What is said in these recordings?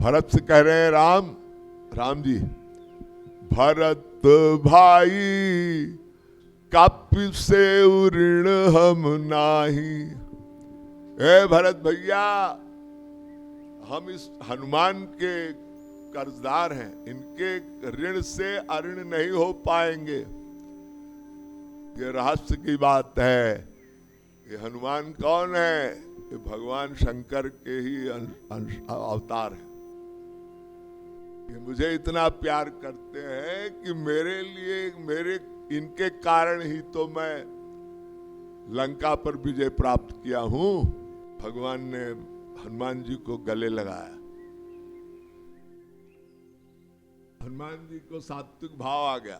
भरत से कह रहे हैं राम जी, भरत भाई कापी से ऋण हम नाही। ए भरत भैया, हम इस हनुमान के कर्जदार हैं, इनके ऋण से अऋण नहीं हो पाएंगे। ये रहस्य की बात है। ये हनुमान कौन है? ये भगवान शंकर के ही अवतार है। ये मुझे इतना प्यार करते हैं कि मेरे लिए इनके कारण ही तो मैं लंका पर विजय प्राप्त किया हूं। भगवान ने हनुमान जी को गले लगाया। हनुमान जी को सात्विक भाव आ गया।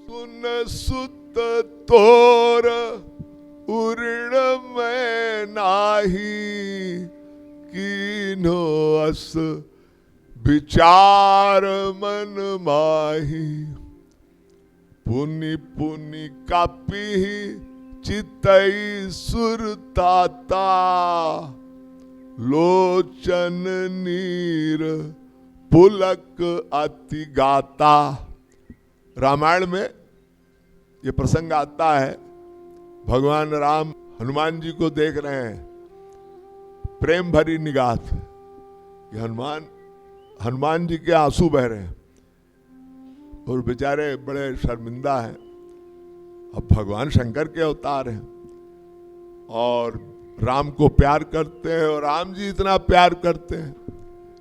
सुन सुत तोर उऋण में नाही, कीन्हो अस विचार मन माही। पुनि पुनि कापी चितई सुरताता, लोचन नीर पुलक अति गाता। रामायण में ये प्रसंग आता है। भगवान राम हनुमान जी को देख रहे हैं, प्रेम भरी निगाह से। हनुमान जी के आंसू बह रहे हैं और बेचारे बड़े शर्मिंदा हैं। अब भगवान शंकर के अवतार हैं और राम को प्यार करते हैं, और राम जी इतना प्यार करते हैं,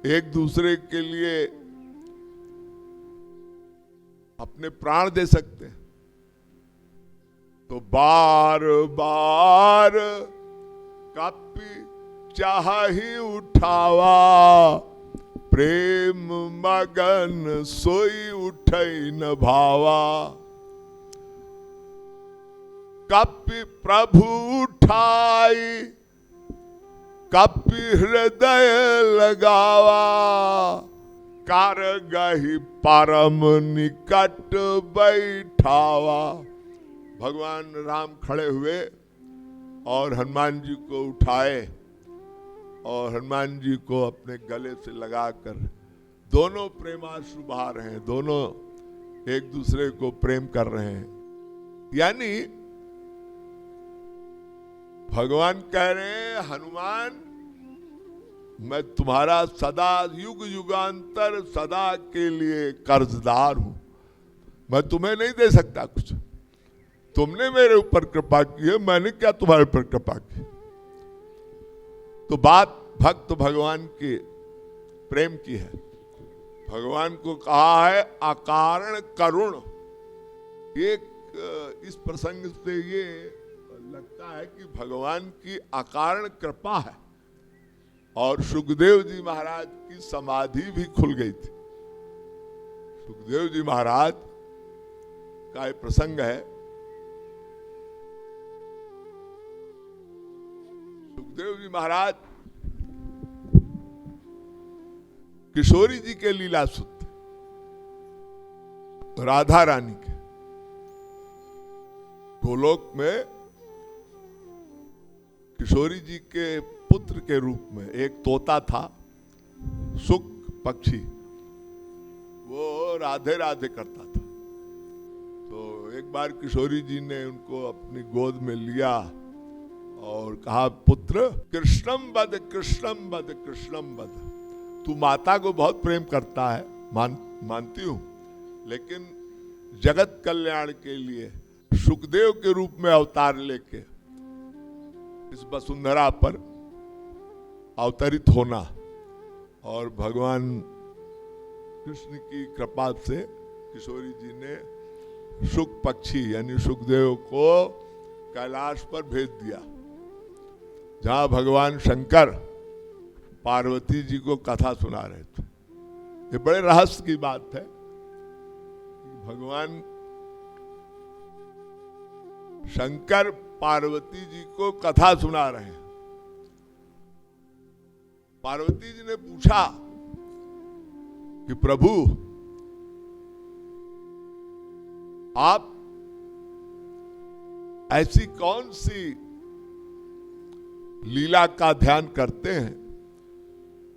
एक दूसरे के लिए अपने प्राण दे सकते हैं। तो बार बार कापी चाही उठावा, प्रेम मगन सोई उठई न भावा। कापी प्रभु उठाई, कापी हृदय लगावा, कारगहि परम निकट बैठावा। भगवान राम खड़े हुए और हनुमान जी को उठाए और हनुमान जी को अपने गले से लगाकर दोनों प्रेमाश्रु बहा रहे हैं, दोनों एक दूसरे को प्रेम कर रहे हैं। यानी भगवान कह रहे हैं, हनुमान मैं तुम्हारा सदा युग युगांतर सदा के लिए कर्जदार हूं। मैं तुम्हें नहीं दे सकता कुछ, तुमने मेरे ऊपर कृपा की है, मैंने क्या तुम्हारे ऊपर कृपा की। तो बात भक्त भगवान के प्रेम की है। भगवान को कहा है अकारण करुण। इस प्रसंग से ये लगता है कि भगवान की अकारण कृपा है। और सुखदेव जी महाराज की समाधि भी खुल गई थी। सुखदेव जी महाराज का एक प्रसंग है। सुखदेव जी महाराज किशोरी जी के लीला सुत, राधा रानी के। गोलोक में किशोरी जी के पुत्र के रूप में एक तोता था, सुख पक्षी, वो राधे राधे करता था। तो एक बार किशोरी जी ने उनको अपनी गोद में लिया और कहा, पुत्र कृष्णम बद कृष्णम बद कृष्णम बद। तू माता को बहुत प्रेम करता है, मानती हूं, लेकिन जगत कल्याण के लिए सुखदेव के रूप में अवतार लेके इस वसुंधरा पर अवतरित होना। और भगवान कृष्ण की कृपा से किशोरी जी ने सुख पक्षी यानी सुखदेव को कैलाश पर भेज दिया, जहां भगवान शंकर पार्वती जी को कथा सुना रहे थे। ये बड़े रहस्य की बात है। भगवान शंकर पार्वती जी को कथा सुना रहे हैं। पार्वती जी ने पूछा कि प्रभु आप ऐसी कौन सी लीला का ध्यान करते हैं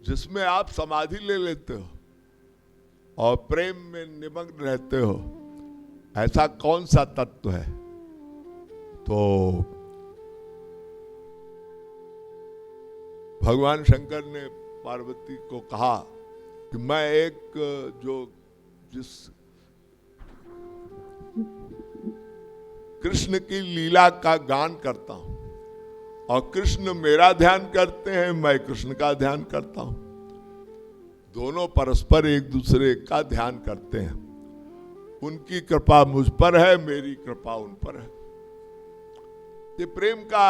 जिसमें आप समाधि ले लेते हो और प्रेम में निमग्न रहते हो, ऐसा कौन सा तत्व है? तो भगवान शंकर ने पार्वती को कहा कि मैं एक जिस कृष्ण की लीला का गान करता हूं और कृष्ण मेरा ध्यान करते हैं, मैं कृष्ण का ध्यान करता हूं, दोनों परस्पर एक दूसरे का ध्यान करते हैं। उनकी कृपा मुझ पर है, मेरी कृपा उन पर है। ये प्रेम का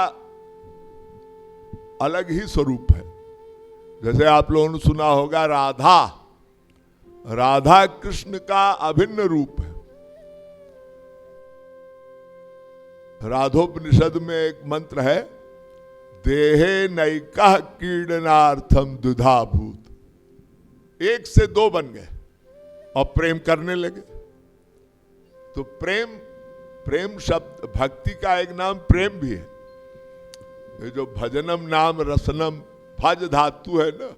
अलग ही स्वरूप है। जैसे आप लोगों ने सुना होगा राधा कृष्ण का अभिन्न रूप है। राधोपनिषद में एक मंत्र है, देहे नैकः कीर्तनार्थम दुधा भूत। एक से दो बन गए और प्रेम करने लगे। तो प्रेम शब्द भक्ति का एक नाम प्रेम भी है। ये जो भजनम नाम रसनम भज धातु है ना,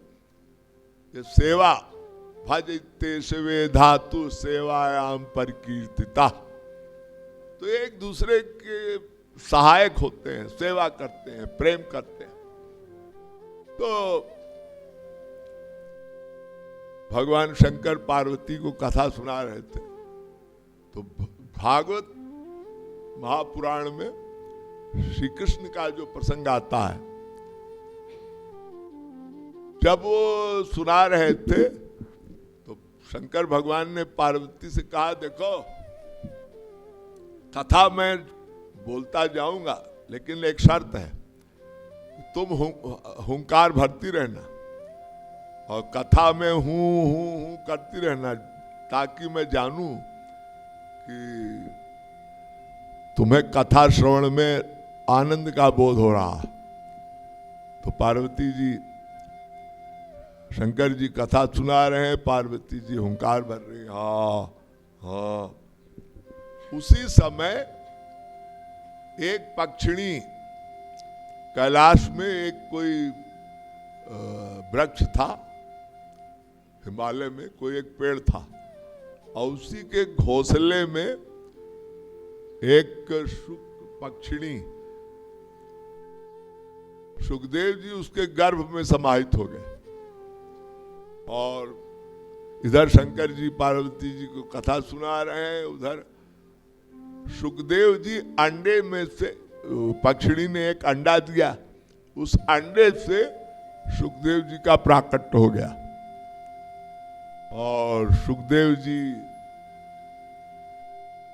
ये सेवा, भजते शिवे धातु सेवायाम परिकीर्तिता। तो एक दूसरे के सहायक होते हैं, सेवा करते हैं, प्रेम करते हैं। तो भगवान शंकर पार्वती को कथा सुना रहे थे, तो भागवत महापुराण में श्री कृष्ण का जो प्रसंग आता है, जब वो सुना रहे थे तो शंकर भगवान ने पार्वती से कहा, देखो कथा मैं बोलता जाऊंगा, लेकिन एक शर्त है, तुम हुंकार भरती रहना और कथा में हूं करती रहना, ताकि मैं जानूं कि तुम्हें कथा श्रवण में आनंद का बोध हो रहा। तो पार्वती जी, शंकर जी कथा सुना रहे हैं, पार्वती जी हुंकार भर रही, हाँ हाँ। उसी समय एक पक्षिणी, कैलाश में एक कोई वृक्ष था, हिमालय में कोई एक पेड़ था, और उसी के घोंसले में एक शुक पक्षिणी, सुखदेव जी उसके गर्भ में समाहित हो गए। और इधर शंकर जी पार्वती जी को कथा सुना रहे हैं, उधर सुखदेव जी अंडे में से, पक्षिणी ने एक अंडा दिया, उस अंडे से सुखदेव जी का प्राकट्य हो गया और सुखदेव जी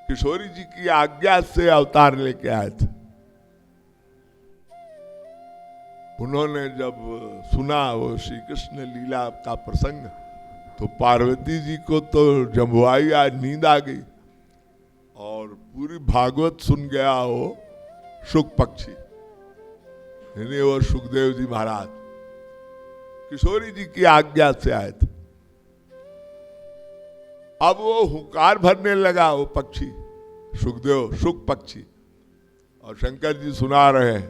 किशोरी जी की आज्ञा से अवतार लेके आए थे। उन्होंने जब सुना वो श्री कृष्ण लीला का प्रसंग, तो पार्वती जी को तो जम्बुआई आज नींद आ गई और पूरी भागवत सुन गया वो शुक पक्षी, यानी वो सुखदेव जी महाराज किशोरी जी की आज्ञा से आए थे। अब वो हुंकार भरने लगा वो पक्षी, सुखदेव शुक पक्षी, और शंकर जी सुना रहे हैं,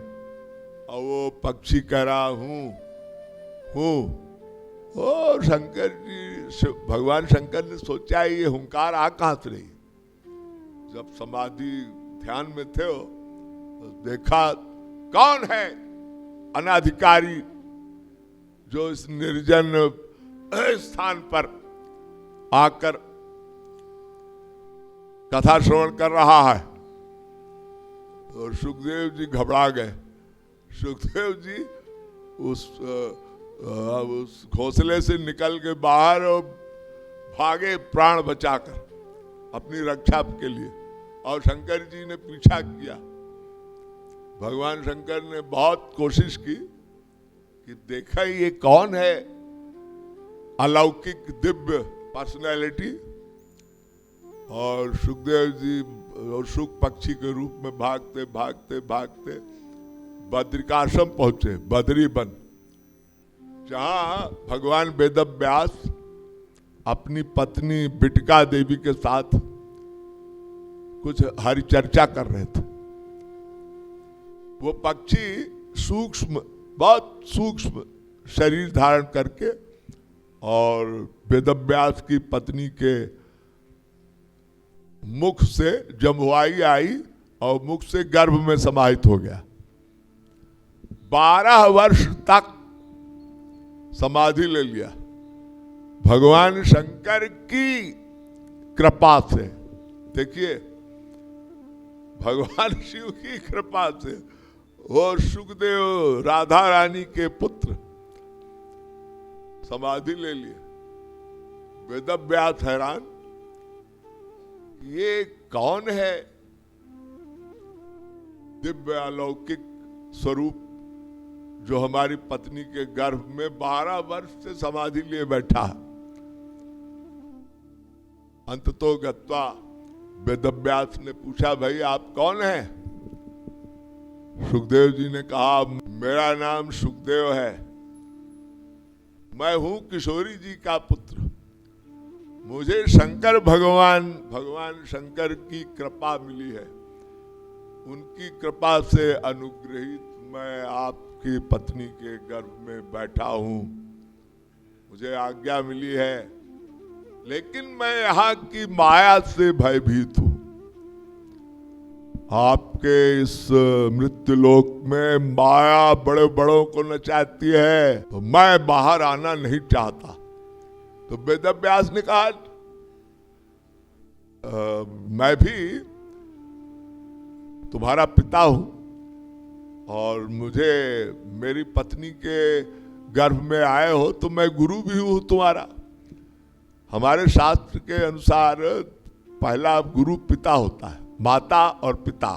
और वो पक्षी कह रहा हूं। ओ शंकर जी, भगवान शंकर ने सोचा ये हुंकार आ कहां से रही। जब समाधि ध्यान में थे हो, तो देखा कौन है अनाधिकारी जो इस निर्जन स्थान पर आकर कथा श्रवण कर रहा है। और सुखदेव जी घबरा गए। सुखदेव जी उस घोंसले से निकल के बाहर और भागे प्राण बचाकर अपनी रक्षा के लिए, और शंकर जी ने पीछा किया। भगवान शंकर ने बहुत कोशिश की कि देखा ये कौन है अलौकिक दिव्य पर्सनैलिटी, और सुखदेव जी और शुक पक्षी के रूप में भागते भागते भागते बद्रिकाश्रम पहुंचे, बद्री वन, जहां भगवान वेदव्यास अपनी पत्नी बिटका देवी के साथ कुछ हरिचर्चा कर रहे थे। वो पक्षी सूक्ष्म, बहुत सूक्ष्म शरीर धारण करके और वेदव्यास की पत्नी के मुख से जम्हुआई आई और मुख से गर्भ में समाहित हो गया। 12 वर्ष तक समाधि ले लिया भगवान शंकर की कृपा से। देखिए, भगवान शिव की कृपा से वो सुखदेव राधा रानी के पुत्र समाधि ले लिए। वेदव्यास हैरान, ये कौन है दिव्य अलौकिक स्वरूप जो हमारी पत्नी के गर्भ में 12 वर्ष से समाधि लिए बैठा है। अंततो गत्वा वेदव्यास ने पूछा, भाई आप कौन हैं? सुखदेव जी ने कहा, मेरा नाम सुखदेव है, मैं हूं किशोरी जी का पुत्र। मुझे शंकर भगवान शंकर की कृपा मिली है। उनकी कृपा से अनुग्रहित मैं आपकी पत्नी के गर्भ में बैठा हूं। मुझे आज्ञा मिली है, लेकिन मैं यहाँ की माया से भयभीत हूं। आपके इस मृत्युलोक में माया बड़े बड़ों को नचाती है, तो मैं बाहर आना नहीं चाहता। तो वेदव्यास ने कहा, मैं भी तुम्हारा पिता हूं और मुझे मेरी पत्नी के गर्भ में आए हो तो मैं गुरु भी हूं तुम्हारा। हमारे शास्त्र के अनुसार पहला गुरु पिता होता है, माता और पिता।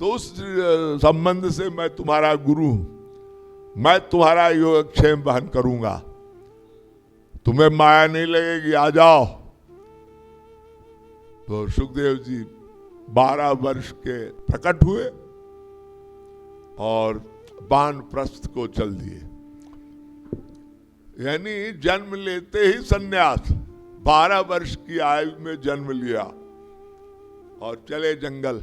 तो उस संबंध से मैं तुम्हारा गुरु हूं। मैं तुम्हारा योगक्षेम वहन करूंगा, तुम्हें माया नहीं लगेगी, आ जाओ। तो सुखदेव जी 12 वर्ष के प्रकट हुए और वानप्रस्थ को चल दिए। यानी जन्म लेते ही सन्यास, 12 वर्ष की आयु में जन्म लिया और चले जंगल।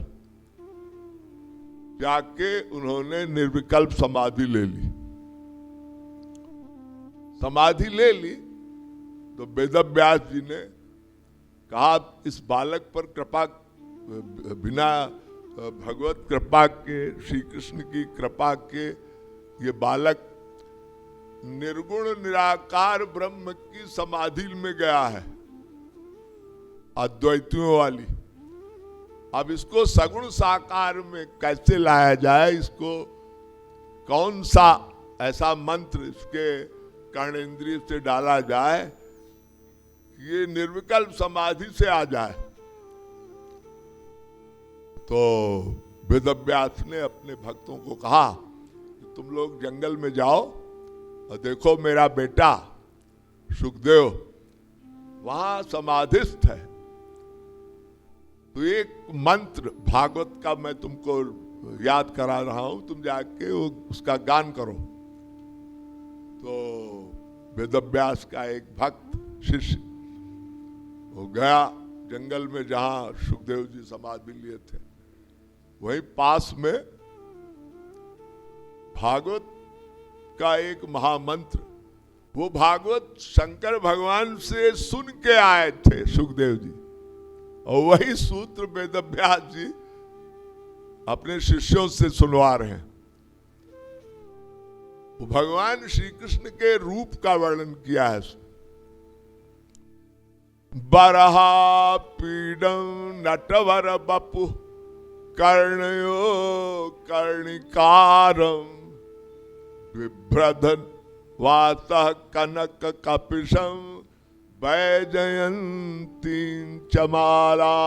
जाके उन्होंने निर्विकल्प समाधि ले ली। समाधि ले ली तो वेदव्यास जी ने कहा, इस बालक पर कृपा, बिना भगवत कृपा के, श्री कृष्ण की कृपा के, ये बालक निर्गुण निराकार ब्रह्म की समाधि में गया है, अद्वैतियों वाली। अब इसको सगुण साकार में कैसे लाया जाए? इसको कौन सा ऐसा मंत्र इसके कर्णेंद्रिय से डाला जाए ये निर्विकल्प समाधि से आ जाए? तो वेदव्यास ने अपने भक्तों को कहा कि तुम लोग जंगल में जाओ और देखो मेरा बेटा सुखदेव वहां समाधिस्थ है। तो एक मंत्र भागवत का मैं तुमको याद करा रहा हूं, तुम जाके उसका गान करो। तो वेदव्यास का एक भक्त शिष्य वो गया जंगल में जहां सुखदेव जी समाधि लिए थे। वहीं पास में भागवत का एक महामंत्र, वो भागवत शंकर भगवान से सुन के आए थे सुखदेव जी, और वही सूत्र वेदव्यास जी अपने शिष्यों से सुनवा रहे हैं। वो भगवान श्री कृष्ण के रूप का वर्णन किया है। बरहा पीडम नटवर बपु कर्णयो कर्णिकारम विभ्रधन वातः कनक कपिशम वैजयंती चमाला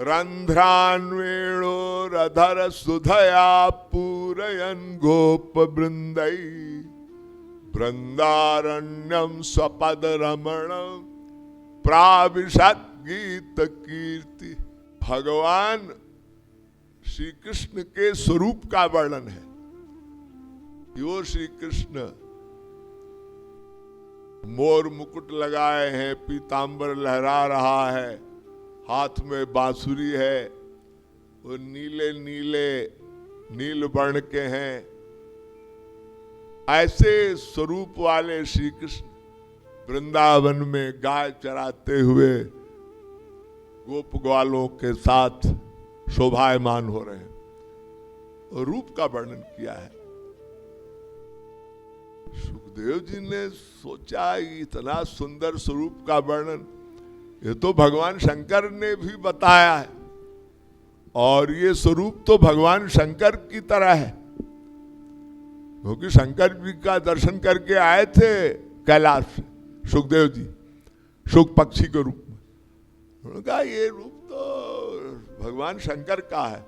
रंध्रान्वेणो रधर सुधया पूरयन गोप वृंदै वृंदारण्यम स्वपद रमणम प्राविशत गीत कीर्ति। भगवान श्री कृष्ण के स्वरूप का वर्णन है। यो श्री कृष्ण मोर मुकुट लगाए हैं, पीतांबर लहरा रहा है, हाथ में बांसुरी है, वो नीले नीले नील वर्ण के हैं, ऐसे स्वरूप वाले श्री कृष्ण वृंदावन में गाय चराते हुए गोप ग्वालों के साथ शोभायमान हो रहे हैं। रूप का वर्णन किया है। सुखदेव जी ने सोचा इतना सुंदर स्वरूप का वर्णन ये तो भगवान शंकर ने भी बताया है, और ये स्वरूप तो भगवान शंकर की तरह है, क्योंकि शंकर जी का दर्शन करके आए थे कैलाश से सुखदेव जी, शुक पक्षी के रूप में। उन्होंने कहा ये रूप तो भगवान शंकर का है,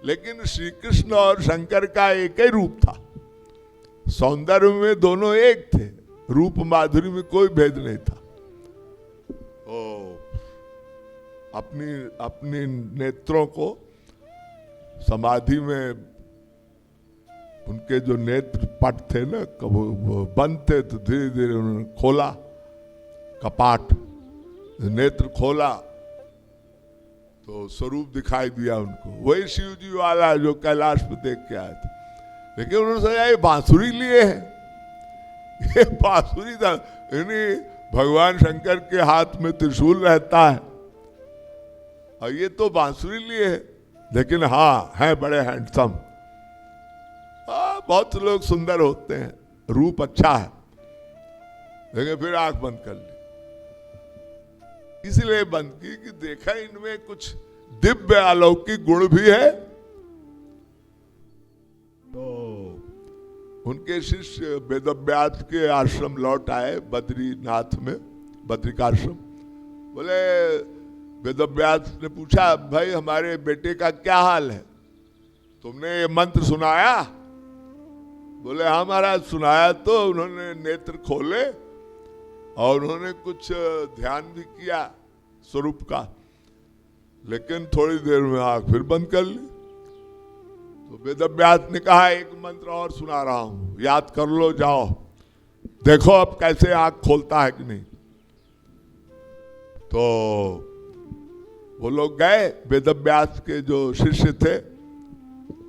लेकिन श्री कृष्ण और शंकर का एक ही रूप था। सौंदर्य में दोनों एक थे, रूप माधुरी में कोई भेद नहीं था। अपनी नेत्रों को समाधि में उनके जो नेत्र पट थे ना, वो बंद थे, तो धीरे धीरे उन्होंने खोला कपाट, नेत्र खोला तो स्वरूप दिखाई दिया उनको। वही शिव जी वाला जो कैलाश पे देख के आए थे। लेकिन उन्होंने सोचा ये बांसुरी लिए है, ये बांसुरी था, यानी भगवान शंकर के हाथ में त्रिशूल रहता है और ये तो बांसुरी लिए है, लेकिन हाँ है बड़े हैंडसम। बहुत लोग सुंदर होते हैं, रूप अच्छा है, लेकिन फिर आंख बंद कर ली। इसलिए बंद की कि देखा इनमें कुछ दिव्य अलौकिक गुण भी है। तो उनके शिष्य वेदव्यास के आश्रम लौट आए बद्रीनाथ में, बद्रिकाश्रम। बोले वेदव्यास ने पूछा, भाई हमारे बेटे का क्या हाल है, तुमने ये मंत्र सुनाया? बोले हाँ महाराज सुनाया। तो उन्होंने नेत्र खोले और उन्होंने कुछ ध्यान भी किया स्वरूप का, लेकिन थोड़ी देर में आंख फिर बंद कर ली। तो वेदव्यास ने कहा एक मंत्र और सुना रहा हूं, याद कर लो, जाओ देखो अब कैसे आंख खोलता है कि नहीं। तो वो लोग गए, वेदव्यास के जो शिष्य थे,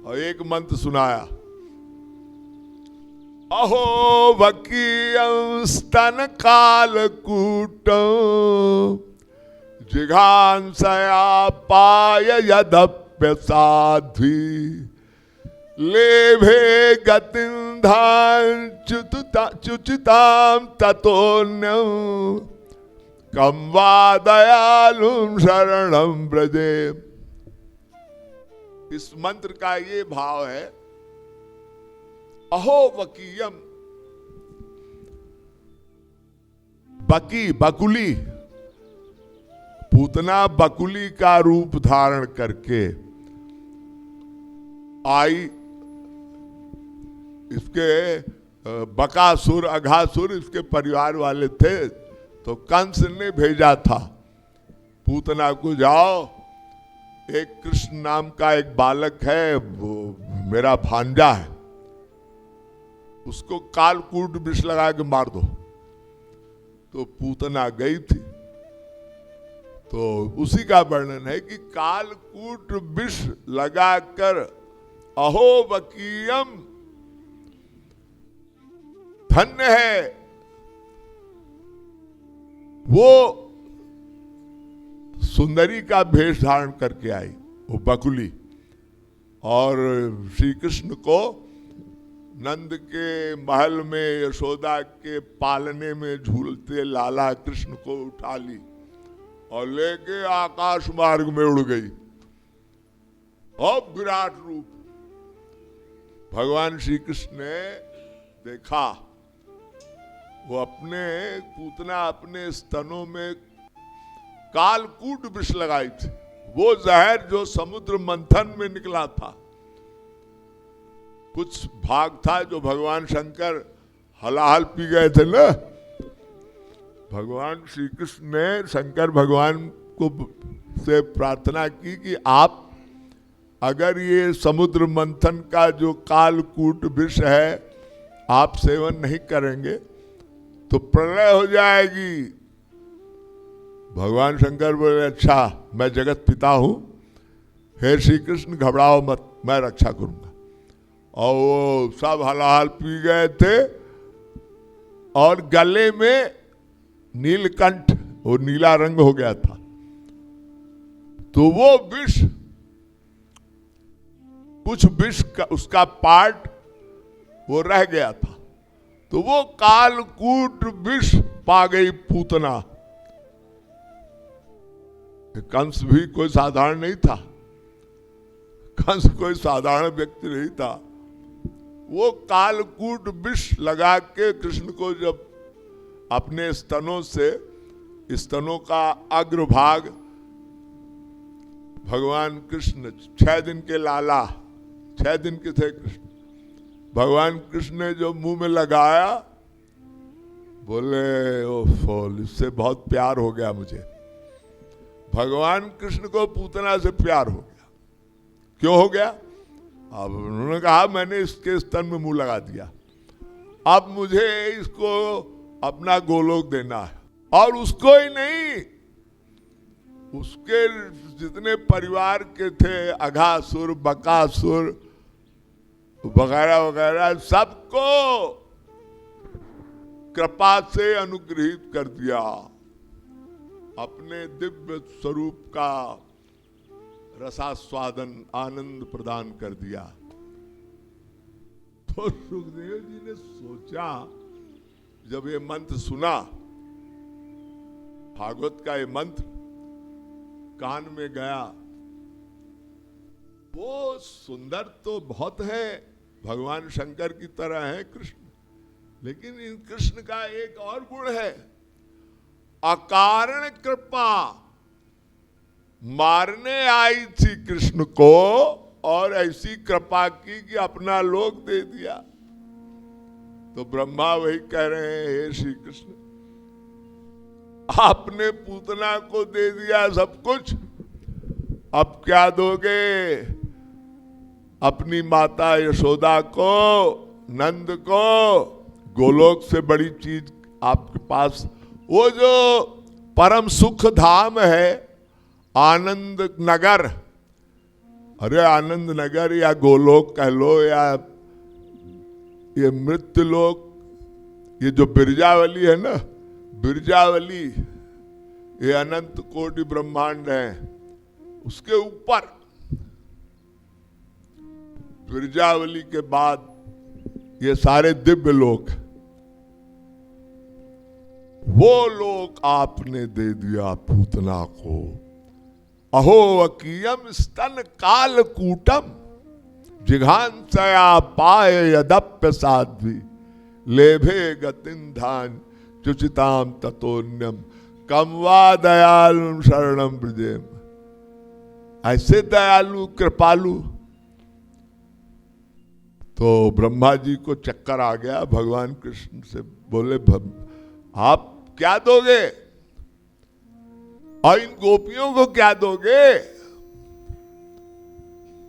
और एक मंत्र सुनाया, अहो वकीयं स्तन कालकूटं जिघांसया पाय यदप्य साध्वी लेभे गतिं धां चुचितां ततोऽन्यं कं वा दयालुं शरणं व्रजे। इस मंत्र का ये भाव है, अहो वकीयम, बकी बकुली, पूतना बकुली का रूप धारण करके आई। इसके बकासुर अघासुर इसके परिवार वाले थे, तो कंस ने भेजा था पूतना को, जाओ एक कृष्ण नाम का एक बालक है, वो मेरा भांजा है, उसको कालकूट विष लगा के मार दो। तो पूतना गई थी। तो उसी का वर्णन है कि कालकूट विष लगाकर अहो वकीयम, धन्य है वो सुंदरी का भेष धारण करके आई, वो बकुली, और श्री कृष्ण को नंद के महल में यशोदा के पालने में झूलते लाला कृष्ण को उठा ली और लेके आकाश मार्ग में उड़ गई। और विराट रूप भगवान श्री कृष्ण ने देखा, वो अपने पूतना अपने स्तनों में कालकूट विष लगाई थी, वो जहर जो समुद्र मंथन में निकला था। कुछ भाग था जो भगवान शंकर हलाहल पी गए थे ना। भगवान श्री कृष्ण ने शंकर भगवान को से प्रार्थना की कि आप अगर ये समुद्र मंथन का जो कालकूट विष है आप सेवन नहीं करेंगे तो प्रलय हो जाएगी। भगवान शंकर बोले अच्छा मैं जगत पिता हूं, हे श्री कृष्ण घबराओ मत, मैं रक्षा करूंगा। और वो सब हलाहल पी गए थे, और गले में नीलकंठ, वो नीला रंग हो गया था। तो वो विष, कुछ विष का उसका पार्ट वो रह गया था, तो वो कालकूट विष पा गई पूतना। कंस भी कोई साधारण नहीं था, कंस कोई साधारण व्यक्ति नहीं था। वो कालकूट विष लगा के कृष्ण को जब अपने स्तनों से, स्तनों का अग्रभाग, भगवान कृष्ण 6 दिन के लाला, 6 दिन के थे कृष्ण, भगवान कृष्ण ने जो मुंह में लगाया, बोले ओफो, इससे बहुत प्यार हो गया मुझे। भगवान कृष्ण को पूतना से प्यार हो गया। क्यों हो गया? अब उन्होंने कहा मैंने इसके स्तन में मुंह लगा दिया, अब मुझे इसको अपना गोलोक देना है। और उसको ही नहीं, उसके जितने परिवार के थे, अघासुर, बकासुर वगैरह वगैरह, सबको कृपा से अनुग्रहित कर दिया, अपने दिव्य स्वरूप का रसास्वादन, आनंद प्रदान कर दिया। तो सुखदेव जी ने सोचा, जब ये मंत्र सुना, भागवत का ये मंत्र कान में गया, वो सुंदर तो बहुत है, भगवान शंकर की तरह है कृष्ण, लेकिन इन कृष्ण का एक और गुण है, अकारण कृपा। मारने आई थी कृष्ण को और ऐसी कृपा की कि अपना लोक दे दिया। तो ब्रह्मा वही कह रहे हैं, हे श्री कृष्ण, आपने पूतना को दे दिया सब कुछ, अब क्या दोगे? अपनी माता यशोदा को, नंद को, गोलोक से बड़ी चीज आपके पास, वो जो परम सुख धाम है आनंद नगर, अरे आनंद नगर या गोलोक कह लो, या ये मृत्यु लोक, ये जो बिरजावली है ना, बिरजावली, ये अनंत कोटि ब्रह्मांड है, उसके ऊपर बिरजावली के बाद ये सारे दिव्य लोक, वो लोक आपने दे दिया पूतना को। अहो अकीयम स्तन कालकूटम जिघांसया पाय यदप्य साध्वी लेभे गतिन्धान चुचिताम ततोन्यम कमवा दयालु शरणम ब्रजेम। ऐसे दयालु कृपालु। तो ब्रह्मा जी को चक्कर आ गया, भगवान कृष्ण से बोले आप क्या दोगे और इन गोपियों को क्या दोगे?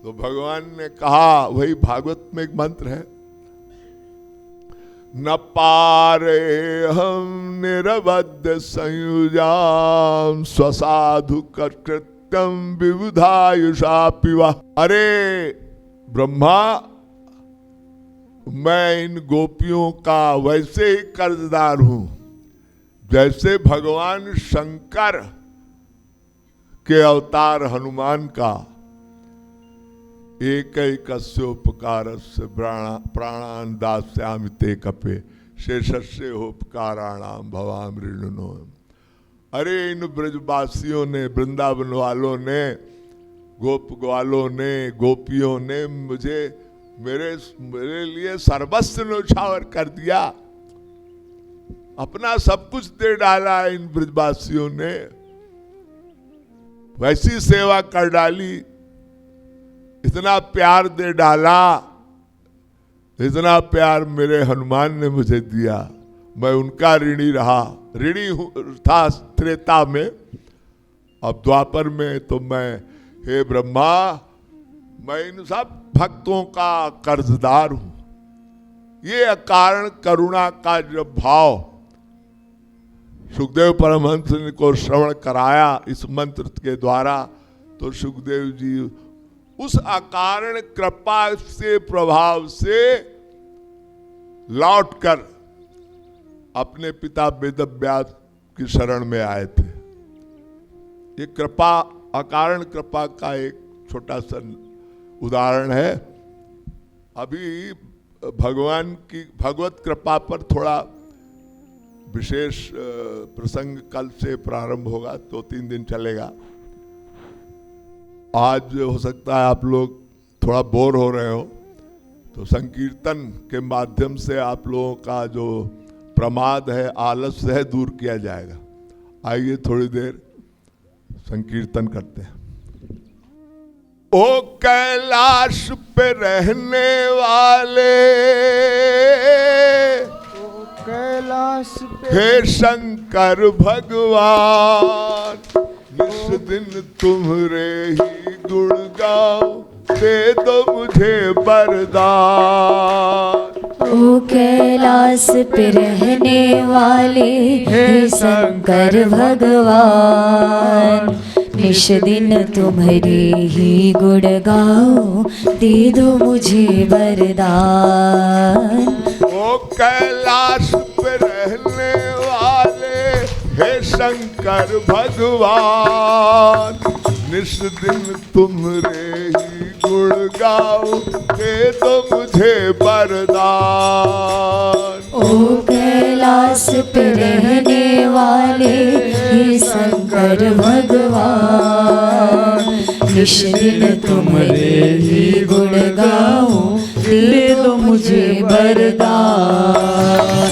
तो भगवान ने कहा, वही भागवत में एक मंत्र है, न पारे हम निरवध्य संयुजाम स्वसाधु कृत्यम विबुधायुषा पिवा। अरे ब्रह्मा, मैं इन गोपियों का वैसे ही कर्जदार हूं जैसे भगवान शंकर के अवतार हनुमान का एकैकस्योपकारस्य प्राणान् दास्यामि ते कपे शेषस्य उपकाराणाम भवामि ऋणो। अरे इन ब्रजवासियों ने, वृंदावन वालों ने, गोप ग्वालों ने, गोपियों ने मुझे मेरे लिए सर्वस्व न्यौछावर कर दिया, अपना सब कुछ दे डाला। इन ब्रजवासियों ने वैसी सेवा कर डाली, इतना प्यार दे डाला, इतना प्यार मेरे हनुमान ने मुझे दिया, मैं उनका ऋणी रहा। ऋणी था त्रेता में, अब द्वापर में तो मैं, हे ब्रह्मा, मैं इन सब भक्तों का कर्जदार हूं। ये अकारण करुणा का जो भाव सुखदेव परमहंस ने को श्रवण कराया इस मंत्र के द्वारा, तो सुखदेव जी उस अकारण कृपा से प्रभाव से लौटकर अपने पिता वेदव्यास की शरण में आए थे। ये कृपा, अकारण कृपा का एक छोटा सा उदाहरण है। अभी भगवान की भगवत कृपा पर थोड़ा विशेष प्रसंग कल से प्रारंभ होगा, 2-3 दिन चलेगा। आज हो सकता है आप लोग थोड़ा बोर हो रहे हो, तो संकीर्तन के माध्यम से आप लोगों का जो प्रमाद है, आलस्य है, दूर किया जाएगा। आइए थोड़ी देर संकीर्तन करते हैं। ओ कैलाश पे रहने वाले, ओ कैलाश पे हे शंकर भगवान, निस दिन तुम्हारे ही गुण गाओ, दे दो मुझे वरदान। ओ कैलाश पे रहने वाले हे शंकर भगवान, निश दिन तुम्हारे ही गुण गाओ, दे दो मुझे वरदान। ओ कैलाश पे रहने वाले हे शंकर भगवान, निस दिन तुम्हारे ही गुण गाओ, दे दो मुझे वरदान। ओ कैलाश पे रहने वाले हे शंकर भगवान, निश दिन तुम्हारे ही गुण गाओ, दे दो मुझे वरदान।